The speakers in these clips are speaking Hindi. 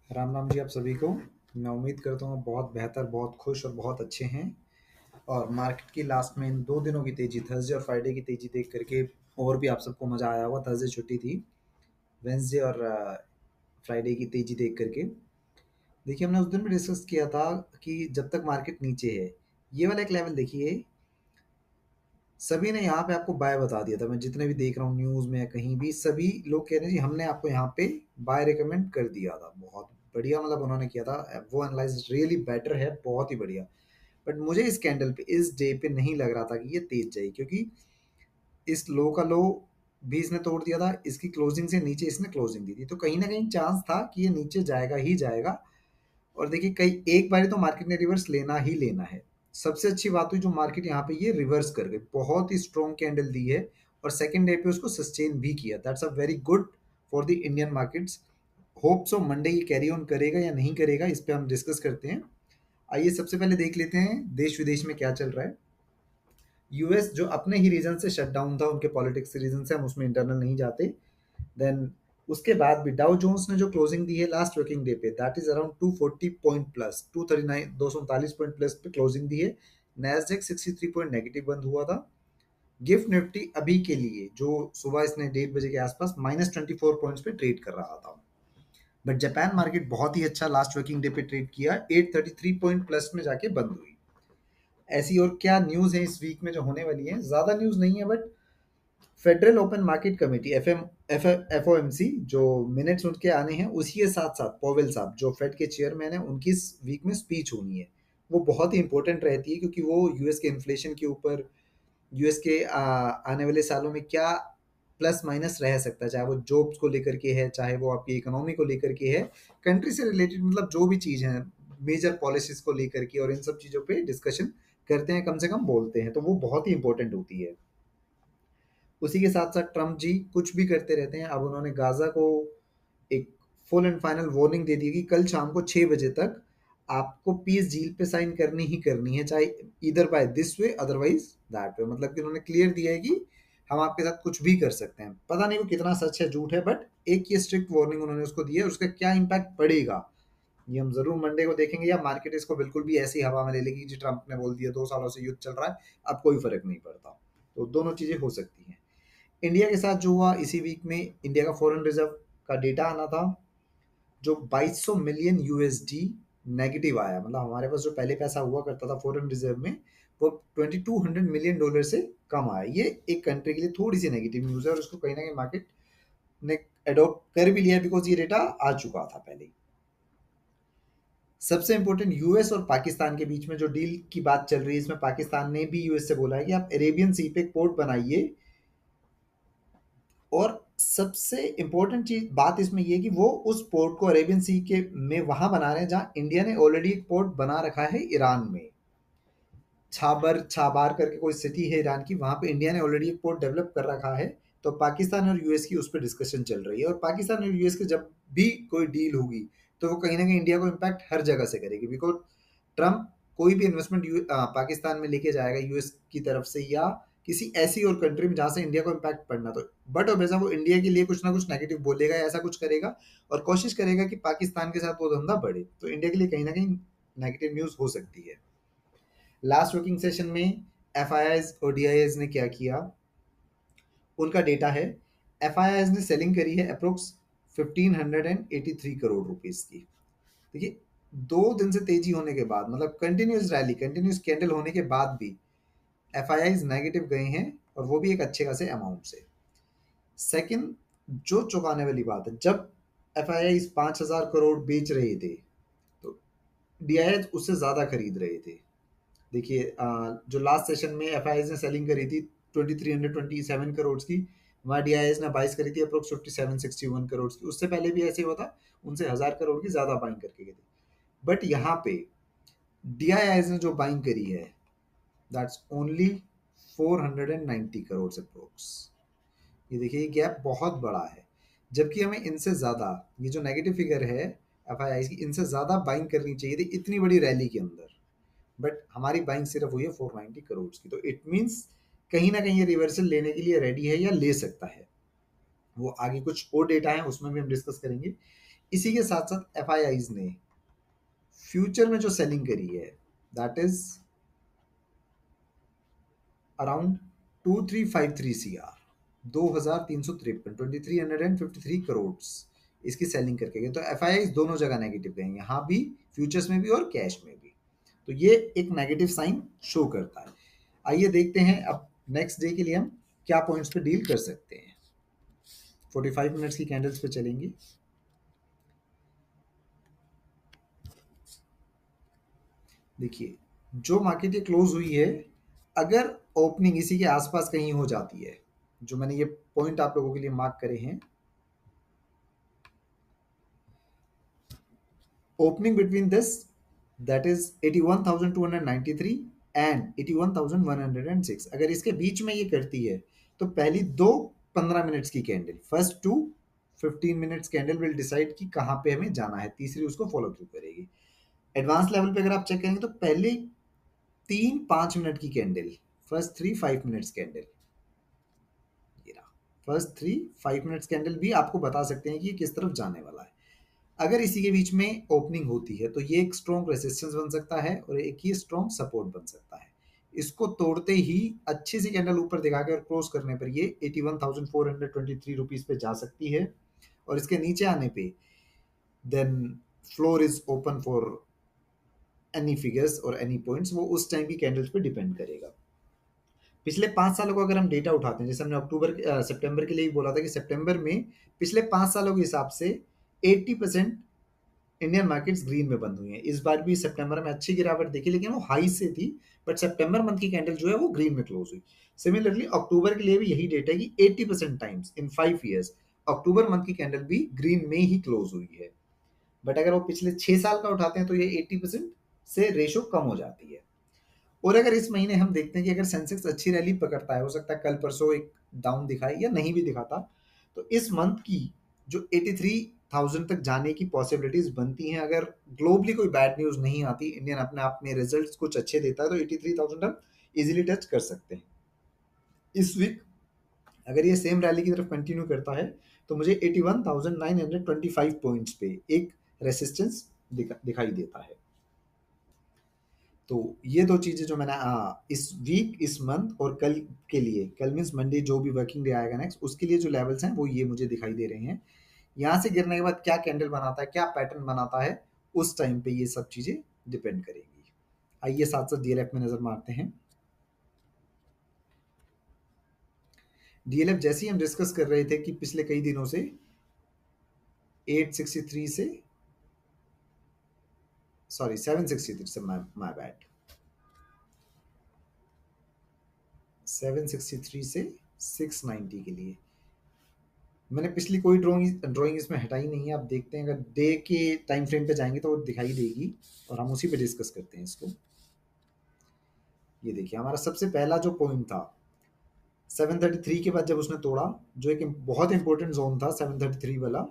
राम राम जी आप सभी को। मैं उम्मीद करता हूँ बहुत बेहतर, बहुत खुश और बहुत अच्छे हैं। और मार्केट की लास्ट में इन 2 दिनों की तेजी, थर्सडे और फ्राइडे की तेजी देख करके और भी आप सबको मज़ा आया होगा। थर्सडे छुट्टी थी, वेंसडे और फ्राइडे की तेजी देख करके। देखिए, हमने उस दिन भी डिस्कस किया था कि जब तक मार्केट नीचे है, ये वाला एक लेवल देखिए, सभी ने यहाँ पे आपको बाय बता दिया था। मैं जितने भी देख रहा हूँ न्यूज़ में या कहीं भी, सभी लोग कह रहे हैं जी हमने आपको यहाँ पे बाय रिकमेंड कर दिया था। बहुत बढ़िया, मतलब उन्होंने किया था वो एनालाइज रियली बेटर है, बहुत ही बढ़िया। बट मुझे इस कैंडल पे, इस डे पे नहीं लग रहा था कि ये तेज जाए, क्योंकि इस लो का लो भी इसने तोड़ दिया था, इसकी क्लोजिंग से नीचे इसने क्लोजिंग दी थी, तो कहीं ना कहीं चांस था कि ये नीचे जाएगा ही जाएगा। और देखिए, कई एक बारी तो मार्केट ने रिवर्स लेना ही लेना है। सबसे अच्छी बात हुई जो मार्केट यहाँ पे ये रिवर्स कर गई, बहुत ही स्ट्रॉन्ग कैंडल दी है और सेकंड डे पे उसको सस्टेन भी किया। That's a very good for the Indian markets. Hope so Monday ये कैरी ऑन करेगा या नहीं करेगा, इस पे हम डिस्कस करते हैं। आइए सबसे पहले देख लेते हैं देश विदेश में क्या चल रहा है। यूएस जो अपने ही रीजन से शट डाउन था, उनके पॉलिटिक्स के रीजन से, हम उसमें इंटरनल नहीं जाते। देन उसके बाद भी डाउ जोन्स ने जो क्लोजिंग दी है लास्ट वर्किंग डे पे, that is around 240 point plus, 239 239 point plus पे क्लोजिंग दी है। नैस्डैक 63 पॉइंट नेगेटिव बंद हुआ था। गिफ्ट निफ्टी अभी के लिए जो सुबह इसने 1:30 बजे के आसपास -24 पॉइंट्स पे ट्रेड कर रहा था। बट जापान मार्केट बहुत ही अच्छा लास्ट वर्किंग डे पे ट्रेड किया, 833 पॉइंट प्लस में जाके बंद हुई। ऐसी और क्या न्यूज़ है इस वीक में जो होने वाली है, ज़्यादा न्यूज़ नहीं है, but federal open market committee FOMC जो मिनट्स उनके आने हैं, उसी के साथ साथ पोवेल साहब जो फेड के चेयरमैन है, उनकी इस वीक में स्पीच होनी है। वो बहुत ही इंपॉर्टेंट रहती है, क्योंकि वो यूएस के इन्फ्लेशन के ऊपर, यूएस के आने वाले सालों में क्या प्लस माइनस रह सकता है, चाहे वो जॉब्स को लेकर के है, चाहे वो आपकी इकोनॉमी को लेकर के है, कंट्री से रिलेटेड, मतलब जो भी चीज़ है, मेजर पॉलिसीज को लेकर के, और इन सब चीज़ों पे डिस्कशन करते हैं, कम से कम बोलते हैं, तो वो बहुत ही इंपॉर्टेंट होती है। उसी के साथ साथ ट्रम्प जी कुछ भी करते रहते हैं। अब उन्होंने गाजा को एक फुल एंड फाइनल वार्निंग दे दी कि कल शाम को 6 बजे तक आपको पीस डील पे साइन करनी ही करनी है, चाहे इधर by this way otherwise that way. मतलब कि उन्होंने क्लियर दिया है कि हम आपके साथ कुछ भी कर सकते हैं। पता नहीं वो कितना सच है झूठ है, बट एक ये स्ट्रिक्ट वार्निंग उन्होंने उसको दी है, और उसका क्या इम्पैक्ट पड़ेगा ये हम जरूर मंडे को देखेंगे। या मार्केट इसको बिल्कुल भी ऐसी हवा में ले लेगी कि ट्रंप ने बोल दिया 2 सालों से युद्ध चल रहा है, अब कोई फर्क नहीं पड़ता। तो दोनों चीजें हो सकती हैं। इंडिया के साथ जो हुआ इसी वीक में, इंडिया का फॉरेन रिजर्व का डेटा आना था, जो 2200 मिलियन यूएसडी नेगेटिव आया। मतलब हमारे पास जो पहले पैसा हुआ करता था फॉरेन रिजर्व में, वो 2200 मिलियन डॉलर से कम आया। ये एक कंट्री के लिए थोड़ी सी नेगेटिव न्यूज़ है, और उसको कहीं ना कहीं मार्केट ने अडॉप्ट कर भी लिया, बिकॉज ये डेटा आ चुका था पहले ही। सबसे इंपॉर्टेंट, यूएस और पाकिस्तान के बीच में जो डील की बात चल रही है, इसमें पाकिस्तान ने भी यूएस से बोला है कि आप अरेबियन सी पे एक पोर्ट बनाइए। और सबसे इंपॉर्टेंट चीज बात इसमें ये कि वो उस पोर्ट को अरेबियन सी के में वहां बना रहे हैं जहां इंडिया ने ऑलरेडी एक पोर्ट बना रखा है ईरान में। छाबार करके कोई सिटी है ईरान की, वहां पे इंडिया ने ऑलरेडी एक पोर्ट डेवलप कर रखा है। तो पाकिस्तान और यूएस की उस पर डिस्कशन चल रही है, और पाकिस्तान और यूएस की जब भी कोई डील होगी, तो वो कहीं ना कहीं इंडिया को इम्पैक्ट हर जगह से करेगी, बिकॉज ट्रम्प कोई भी इन्वेस्टमेंट पाकिस्तान में लेके जाएगा यूएस की तरफ से, या किसी ऐसी और कंट्री में जहां से इंडिया को इम्पैक्ट पड़ना, तो बट और वैसा वो इंडिया के लिए कुछ ना कुछ नेगेटिव बोलेगा या ऐसा कुछ करेगा, और कोशिश करेगा कि पाकिस्तान के साथ वो धंधा बढ़े। तो इंडिया के लिए कहीं ना कहीं नेगेटिव न्यूज हो सकती है। लास्ट वर्किंग सेशन में एफ और डी ने क्या किया, उनका डेटा है। एफ ने सेलिंग करी है अप्रोक्स 1583 करोड़ रुपीज की। देखिए, 2 दिन से तेजी होने के बाद, मतलब कंटिन्यूस रैली, कंटिन्यूस कैंडल होने के बाद भी एफ नेगेटिव गए हैं, और वो भी एक अच्छे खासे अमाउंट से। सेकंड, जो चौंकाने वाली बात है, जब एफ 5,000 करोड़ बेच रहे थे, तो डी उससे ज्यादा खरीद रहे थे। देखिए, जो लास्ट सेशन में एफ ने सेलिंग करी थी 2327 करोड़ की, वहाँ डी ने बाइस करी थी अप्रोक्स 5761 करोड़ की। उससे पहले भी ऐसे हुआ था, उनसे 1000 करोड़ की ज्यादा बाइंग करके गए थे। बट यहाँ पे डी ने जो बाइंग करी है, दैट्स ओनली 490 करोड़ अप्रोक्स। ये देखिए, ये गैप बहुत बड़ा है, जबकि हमें इनसे ज्यादा, ये जो नेगेटिव फिगर है एफ की, इनसे ज्यादा बाइंग करनी चाहिए थी इतनी बड़ी रैली के अंदर। बट हमारी बाइंग सिर्फ हुई है 490 करोड़ की, तो इट मीन्स कहीं ना कहीं ये रिवर्सल लेने के लिए रेडी है या ले सकता है। वो आगे कुछ और डेटा है, उसमें भी हम डिस्कस करेंगे। इसी के साथ साथ एफ ने फ्यूचर में जो सेलिंग करी है that is around 2353 CR, 2353, 2353 crore इसकी सेलिंग करके गए। तो एफ दोनों जगह नेगेटिव गए, यहाँ भी फ्यूचर्स में भी और कैश में भी। तो ये एक नेगेटिव साइन शो करता है। आइए देखते हैं अब नेक्स्ट डे के लिए हम क्या पॉइंट्स पे डील कर सकते हैं। 45 मिनट्स की कैंडल्स पे चलेंगे। देखिए जो मार्केट ये क्लोज हुई है, अगर ओपनिंग इसी के आसपास कहीं हो जाती है, जो मैंने ये पॉइंट आप लोगों के लिए मार्क करे हैं, opening between this that is 81,293 and 81,106, अगर इसके बीच में ये करती है तो पहली दो 15 मिनट्स की candle, first two 15 minutes candle will decide कि कहाँ पे हमें जाना है, तीसरी उसको फॉलो थ्रू करेगी। एडवांस लेवल पे अगर आप चेक करेंगे तो पहले 3 5 मिनट की कैंडल, फर्स्ट 3 5 मिनट्स कैंडल, ये रहा फर्स्ट 3 5 मिनट्स कैंडल भी आपको बता सकते हैं कि ये किस तरफ जाने वाला है। अगर इसी के बीच में ओपनिंग होती है तो ये एक स्ट्रॉन्ग रेजिस्टेंस बन सकता है और एक ही स्ट्रॉन्ग सपोर्ट बन सकता है। इसको तोड़ते ही अच्छी सी कैंडल ऊपर दिखाकर क्रॉस करने पर ये 81,423 रुपीज पे जा सकती है, और इसके नीचे आने पे then floor is open for any figures और एनी पॉइंट्स, वो उस टाइम की कैंडल्स पे डिपेंड करेगा। पिछले 5 सालों का अगर हम डेटा उठाते हैं, जैसे हमने सितंबर के लिए ही बोला था कि सितंबर में पिछले 5 सालों के हिसाब से 80% इंडियन मार्केट्स ग्रीन में बंद हुई हैं। इस बार भी सितंबर में अच्छी गिरावट देखी, लेकिन वो हाई से थी, बट सितंबर मंथ की कैंडल जो है वो ग्रीन में क्लोज हुई। सिमिलरली अक्टूबर के लिए भी यही डेटा है कि 80% times in 5 years October month की कैंडल भी ग्रीन में ही क्लोज हुई है। बट अगर वो पिछले 6 साल का उठाते हैं तो ये 80% से रेशो कम हो जाती है। और अगर इस महीने हम देखते हैं कि अगर सेंसेक्स अच्छी रैली पकड़ता है, हो सकता है कल परसों एक डाउन दिखाए या नहीं भी दिखाता, तो इस मंथ की जो 83,000 तक जाने की पॉसिबिलिटीज बनती हैं। अगर ग्लोबली कोई बैड न्यूज नहीं आती, इंडियन अपने आप में रिजल्ट्स कुछ अच्छे देता है, तो 83,000 हम इजीली टच कर सकते हैं। इस वीक अगर ये सेम रैली की तरफ कंटिन्यू करता है तो मुझे 81,925 पॉइंट्स पे एक रेसिस्टेंस दिखाई देता है। तो ये दो चीजें जो मैंने इस वीक, इस मंथ और कल के लिए, कल मीन्स मंडे जो भी वर्किंग डे आएगा नेक्स्ट, उसके लिए जो लेवल्स हैं वो ये मुझे दिखाई दे रहे हैं। यहाँ से गिरने के बाद क्या कैंडल बनाता है, क्या पैटर्न बनाता है, उस टाइम पे ये सब चीजें डिपेंड करेंगी। आइए साथ साथ डीएलएफ में नजर मारते हैं। डीएलएफ जैसे ही हम डिस्कस कर रहे थे कि पिछले कई दिनों से 863 से, सॉरी 763 से, माय बैड, 763 से 690 के लिए मैंने पिछली कोई ड्राइंग इसमें हटाई नहीं है। आप देखते हैं अगर डे के टाइम फ्रेम पे जाएंगे तो वो दिखाई देगी, और हम उसी पे डिस्कस करते हैं इसको। ये देखिए हमारा सबसे पहला जो पॉइंट था 733 के बाद जब उसने तोड़ा, जो एक बहुत इंपॉर्टेंट जोन था 733 वाला,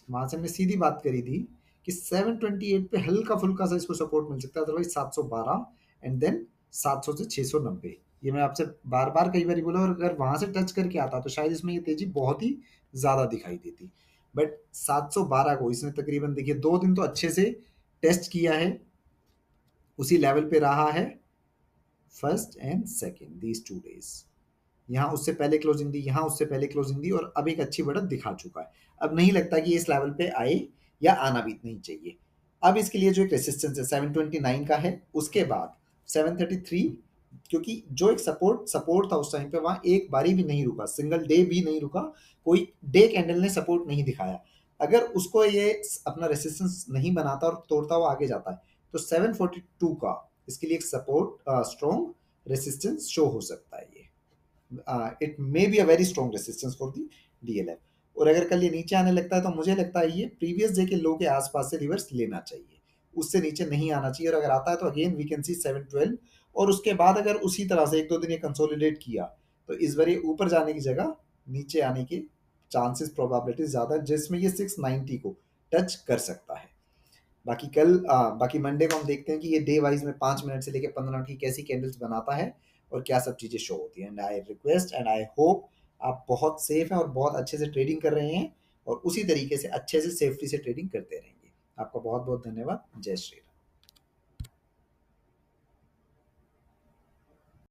वहां से हमने सीधी बात करी थी कि 728 पे हल्का फुल्का सा इसको सपोर्ट मिल सकता है, अदरवाइज 712 एंड देन 700 से 690। ये मैं आपसे बार बार कई बार बोला, और अगर वहां से टच करके आता तो शायद इसमें ये तेजी बहुत ही ज्यादा दिखाई देती। बट 712 को इसने तकरीबन देखिए 2 दिन तो अच्छे से टेस्ट किया है, उसी लेवल पे रहा है first and second these 2 days. यहाँ उससे पहले क्लोजिंग दी, यहाँ उससे पहले क्लोजिंग दी, और अब एक अच्छी बढ़त दिखा चुका है। अब नहीं लगता कि इस लेवल पे आए, या आना भी नहीं चाहिए। अब इसके लिए जो एक रेसिस्टेंस है 729 का है, उसके बाद 733, क्योंकि जो एक सपोर्ट था उस टाइम पे, वहां एक बारी भी नहीं रुका, सिंगल डे भी नहीं रुका, कोई डे कैंडल ने सपोर्ट नहीं दिखाया। अगर उसको ये अपना रेसिस्टेंस नहीं बनाता और तोड़ता हुआ आगे जाता है तो 742 का इसके लिए एक सपोर्ट, स्ट्रॉन्ग रेसिस्टेंस शो हो सकता है। ये it may be a very strong resistance for the DLF. और अगर कल ये नीचे आने लगता है तो मुझे लगता है ये प्रीवियस डे के लो के आसपास से रिवर्स लेना चाहिए, उससे नीचे नहीं आना चाहिए। और अगर आता है तो अगेन वी कैन सी 712, और उसके बाद अगर उसी तरह से 1 2 दिन ये कंसोलिडेट किया तो इस बार ये ऊपर जाने की जगह नीचे आने के चांसेस, प्रोबेबिलिटी ज्यादा है, जिसमें ये 690 को टच कर सकता है। बाकी मंडे को हम देखते हैं कि ये डे वाइज में 5 मिनट से लेकर 15 मिनट की कैसी कैंडल्स बनाता है और क्या सब चीजें शो होती है। And I request and I hope आप बहुत सेफ हैं और बहुत अच्छे से ट्रेडिंग कर रहे हैं। और उसी तरीके से अच्छे से सेफ्टी से ट्रेडिंग करते रहेंगे। आपका बहुत बहुत धन्यवाद। जय श्री राम।